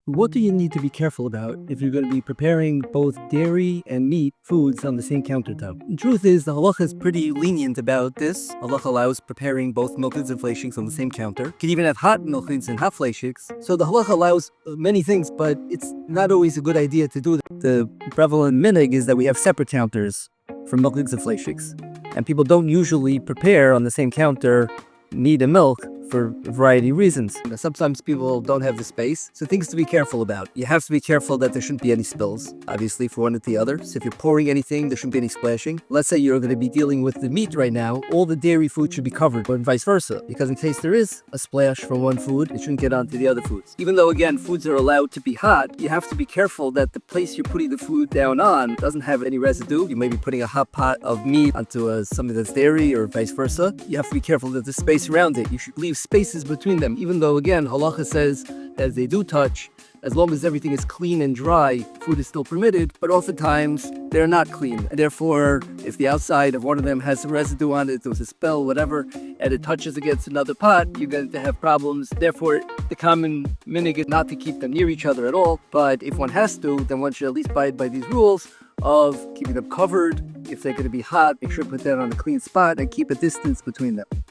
What do you need to be careful about if you're going to be preparing both dairy and meat foods on the same countertop? The truth is, the halacha is pretty lenient about this. Halacha allows preparing both milchids and fleishiks on the same counter. You can even have hot milchids and hot fleishiks. So the halacha allows many things, but it's not always a good idea to do that. The prevalent minig is that we have separate counters for milchids and fleishiks. And people don't usually prepare on the same counter meat and milk for a variety of reasons. Sometimes people don't have the space, so things to be careful about. You have to be careful that there shouldn't be any spills, obviously, for one or the other. So if you're pouring anything, there shouldn't be any splashing. Let's say you're going to be dealing with the meat right now, all the dairy food should be covered, and vice versa, because in case there is a splash from one food, it shouldn't get onto the other foods. Even though, again, foods are allowed to be hot, you have to be careful that the place you're putting the food down on doesn't have any residue. You may be putting a hot pot of meat onto something that's dairy or vice versa. You have to be careful that there's space around it. You should leave spaces between them, even though, again, halacha says as they do touch, as long as everything is clean and dry, food is still permitted, but oftentimes they're not clean. And therefore, if the outside of one of them has some residue on it, there was a spill, whatever, and it touches against another pot, you're going to have problems. Therefore, the common minig is not to keep them near each other at all, but if one has to, then one should at least abide by these rules of keeping them covered. If they're going to be hot, make sure to put that on a clean spot and keep a distance between them.